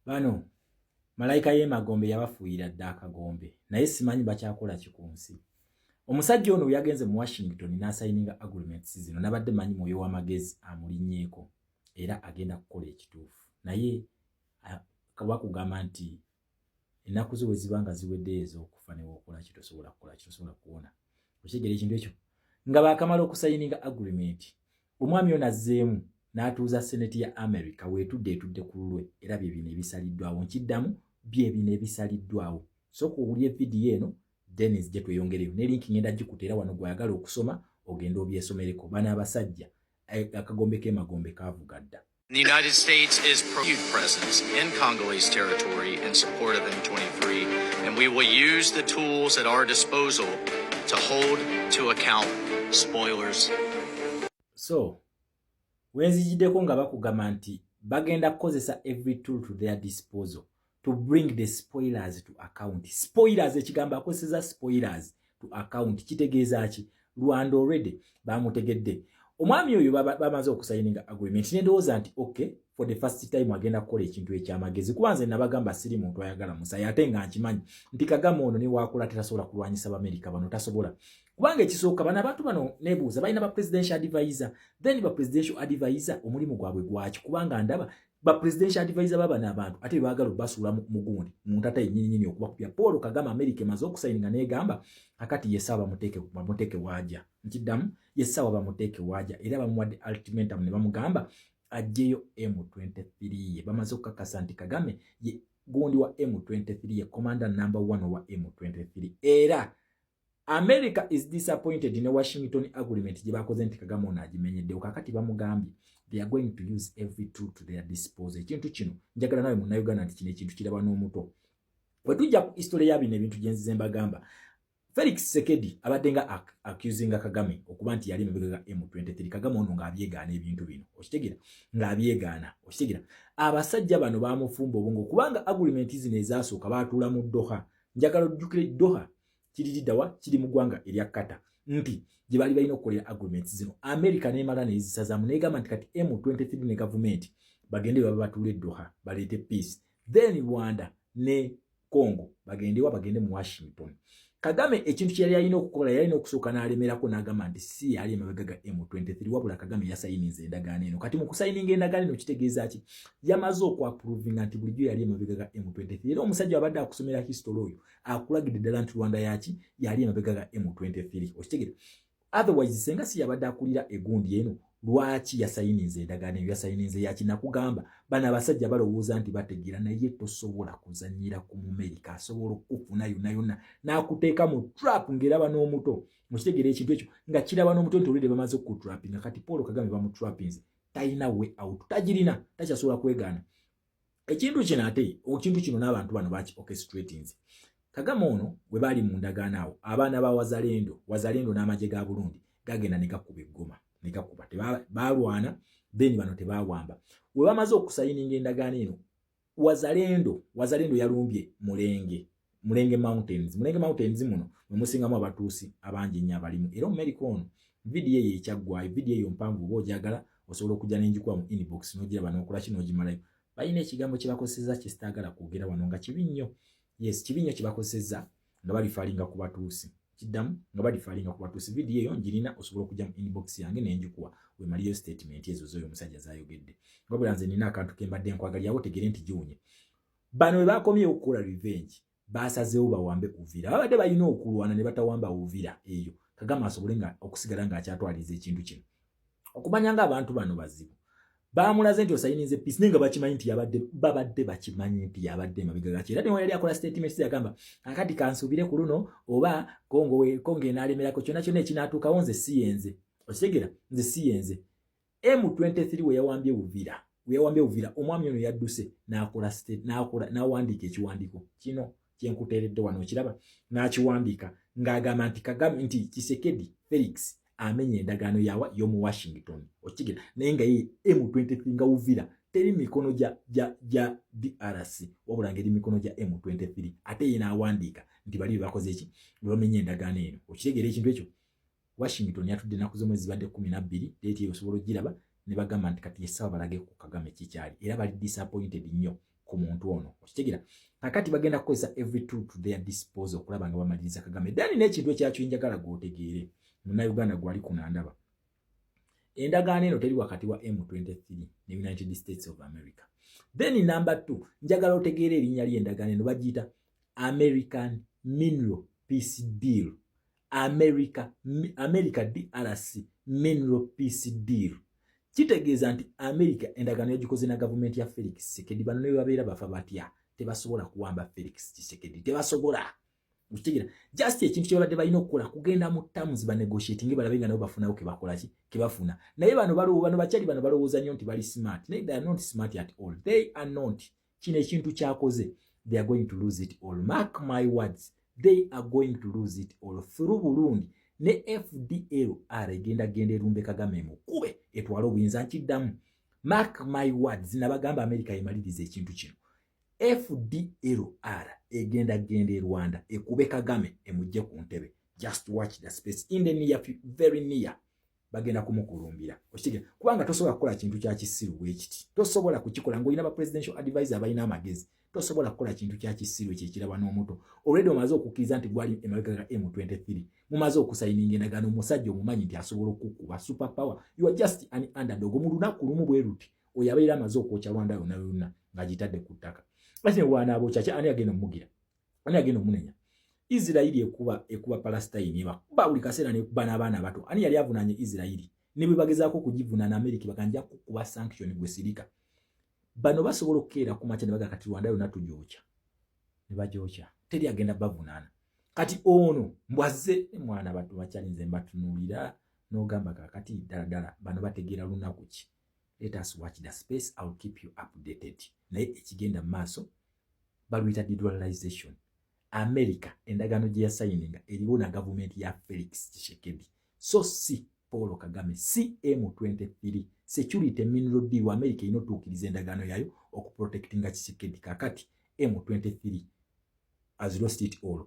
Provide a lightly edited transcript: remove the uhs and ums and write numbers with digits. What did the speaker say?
Bano malayika y'emagombe yabafuuyira dda akagombe naye simanyi bakyakola kikunsi. Omusajja ono yagenze mu Washington n'asayininga agreements zino nabadde manyi mwoyo w'amagezi amulinnyeeko era agenda kukola ekituufu. Naye bakugamba nti ennaku zo bwe ziba nga ziweddeyo ez'okufa ne bw'okola kito tosobola kukola kito tosobola kuwona. Okitegeera ekintu ekyo nga baakamala okusayininga agreement omwami ono azzeemu n'atuuza seneti ya America etudde ku lulwe era bye bino ebisaliddwawo. Nkiddamu bye bino ebisaliddwawo. Sooka owulye vidiyo eno Dennis gye tweyongereyo ne linki ngenda gikuteera wano gw'ayagala okusoma ogenda obyesomereko. Bano abasajja akagombe k'emagombe kaavuga dda. The United States is presence in Congolese territory in support of M23, and we will use the tools at our disposal to hold to account spoilers. So, wenzijiddeko nga bakugamba nti bagenda kukozesa every tool to their disposal to bring the spoilers to account. Spoilers, ekigambo akozesa spoilers to account kitegeeza ki? Rwanda already bamutegedde. Omwami oyo bamaze okusayininga agreement n'endowooza nti okay for the first time agenda kukola ekintu ekyamagezi. Kuba nze nabagamba siri muntu ayagala musayi ate nga nkimanyi nti Kagame ono ne waakola tetasobola kulwanyisa Abamerika bano tasobola. Kubanga ekisooka bano abantu bano nebuuza balina ba presidential advisor, then ba presidential advisor omulimu gwabwe gwaki? Kubanga ndaba ba presidential advisor baba n'abantu ate baagala basuula mu gundi muntu ate yennyini okuba kupya Paul Kagame America emaze okusayininga n'egamba akati yesaba bamuteeke waaja. Nkiddamu yesaba bamuteeke waaja era bamuwadde ultimatum ne bamugamba ajjeyo M23. Bamaze okukakasa nti Kagame ye gundi wa M23 ye commander number 1 wa M23 era America is disappointed in a Washington agreement gye bakoze nti Kagame ono agimenyedde. Kakati bamugambye they are going to use every tool to their disposal. Ekintu kino njagala nawe munnayuganda nti kino ekintu kiraba n'omuto. Bwe tujja ku history ya bino ebintu gye nzize mbagamba, Felix Tshisekedi abadde nga accusinga Kagame okuba nti yali emabega ga M23. Kagame ono ng'abyegaana ebintu bino. Okitegeera ng'abyegaana. Okitegeera abasajja bano baamufumba obwongo kubanga agreement zino ezaasooka baatuula mu Doha. Njagala ojjukire Doha kiriddawa kiri mu ggwanga erya Qatar nti gye bali balina okukolera agreements zino. America n'emala n'ezisazaamu n'egamba nti kati M23 ne gavumenti bagende baba batuule Doha baleete peace. Then Rwanda ne Congo bagende mu Washington. Kagame ekintu kye yalina okukola yalina okusooka n'alemerako n'agamba nti si yali emabega ga M23 wabula Kagame yasayininze endagaano eno. Kati mu kusayininga endagaano eno kitegeeza ki? Yamaze okwapuruvinga nti bulijjo yali emabega ga M23. Era omusajja abadde akusomera history oyo akulagidde ddala nti Rwanda yaki yali emabega ga M23. Okitegeera otherwise senga si yabadde akulira egundi eno lwaki yasayininze endagaano eyo yasayininze yaki? Nakugamba bano abasajja balowooza nti bategeera naye tosobola kuzannyira ku Mumerika asobola okufuna yonna n'akuteeka mu trap ng'eraba n'omuto. Mukitegeera ekintu ekyo nga kiraba n'omuto nti olwedde bamaze okutrapinga kati Paul Kagame bamutrapinze talina way out tagirina takyasobola kwegaana. Ekintu kino n'abantu bano baki orchestratinze. Kagame ono bwe bali mu ndagaano awo abaana ba wazalendo n'amagye ga Burundi gagenda ne gakuba eggoma ne gakuba balwana then bano tebawamba. Bwe bamaze okusayininga endagaano eno wazalendo yalumbye Mulenge Mountains muno mwe musingamu abatuusi abangi nnyo abalimu era America ono vidiyo eyo ekyaggwayo vidiyo eyo mpanvu oba ojagala osobola okujja n'enjikuwa mu inbox n'ogiraba n'okola kino ogimalayo. Balina ekigambo kye bakozesezza kye sitaagala kwogera wano nga kibi nnyo. Yes, kibi nnyo kye bakozesezza nga balifaalinga ku batuusi. Kiddamu nga balifaalinga ku batuusi. Vidiyo eyo njirina osobola okujja mu inbox yange n'enjikuwa wemaliyo statement ezo z'oyo omusajja z'ayogedde. Wabula nze nina akantu ke mbadde nkwagalirawo otegeere nti giwunye. Bano bwe bakomyewo okukola revenge basazeewo bawambe Uvira. Babadde balina okulwana ne batawamba Uvira eyo. Kagame asobole okusigala ng'akyatwaliza ekintu kino. Okumanya ng'abantu bano bazibu. Baamulaze nti osayininze peace nenga bakimanyi nti babadde bakimanyi nti yabadde emabega gaki. Era ne yali akola statement yagamba akati kansubire ku luno oba Kongo enalemerako kyonna ekinaatuukawo nze siyenze. Okitegeera nze siyenze. M23 we yawambye Uvira omwami ono yadduse n'awandiika ekiwandiiko kino kyenkuteeredde wano okiraba n'akiwandiika ng'agamba nti Kagame nti Tshisekedi Felix amenye endagaano y'omu Washington. Okitegeera naye nga ye M23 nga Uvira teri mikono gya DRC wabula ngeri mikono gya M23 ate ye n'awandiika nti bali bakoze eki bamenye endagaano eno. Okitegeera ekintu ekyo Washington yatudde ennaku z'omwezi zibadde 12 deeti eyo osobola ogiraba ne bagamba nti kati yesaba balage ku Kagame kikyali era bali disappointed nnyo ku muntu ono okitegeera kakati bagenda kukozesa every tool to their disposal okulaba nga bamaliriza Kagame then n'ekintu ekyakyo njagala gw'otegeere munnayuganda gwali kunandaba endagaano eno teri wakati wa M23 ne United States of America. Then number 2 njagala otegeere erinnya ly'endagaano eno bagiyita American Mineral Peace Deal. America DRC Mineral Peace Deal. Kitegeeza nti America endagaano yagikoze na gavumenti ya Felix Tshisekedi bano ne babeera bafa batya tebasobola kuwamba Felix Tshisekedi tebasobola ukitegeera just ekintu kyabadde balina okukola kugenda mu terms ba negotiating balabe nga nabo bafunawo ke bakola ki ke bafuna naye bano bakyali bano balowooza nnyo nti bali smart naye they are not smart at all. They are not. Kino ekintu kyakoze they are going to lose it all. Mark my words, they are going to lose it all. Through Burundi ne FDLR egenda erumbe Kagame mukube etwala obuyinza nkiddamu. Mark my words, nabagamba America emaliriza ekintu kino. FDLR egenda e Rwanda ekube Kagame emujje ku ntebe. Just watch the space in the near very near bagenda kumukulumbira okitegeera kubanga tosobola kukola kintu kya kisiru bwekiti tosobola kukikola ng'olina ba presidential advisor abalina amagezi tosobola kukola kintu kya kisiru ekyekiraba n'omuto already omaze okukkiriza nti gwali emabega ga M23 mumaze okusayininga endagaano omusajja omumanyi nti asobola okukuba super power. You are just an underdog. Mu lunaku lumu bwe luti oyo abeera amaze okwokya Rwanda yonna ng'agitadde ku ttaka ate bw'anaaba okyakya ani agenda omugira ani agenda omunenya. Israeli ekuba Palestine eba buli kaseera nekuba n'abaana abato ani yali avunaanye Israeli ne bwe bagezaako okugivunaana Amerika baganja kukuba sanction gwe sirika bano basobola okukeera ku makya ne baga kati Rwanda yonna tugyokya ne bagyokya teri agenda bavunaana kati ono mbwazze mwana bato bakyalinze mbatunuulira n'ogamba kakati ddala bano bategeera lunaku ki. Let us watch the space. I'll keep you updated. Naye ekigenda mu maaso baluyita dedollarization. America endagaano gye yasayininga eriwo na gavumenti ya Felix Tshisekedi so si Paul Kagame si M23 security mineral deal America ino tuukiriza endagaano yayo okuprotectinga Tshisekedi kakati M23 has lost it all.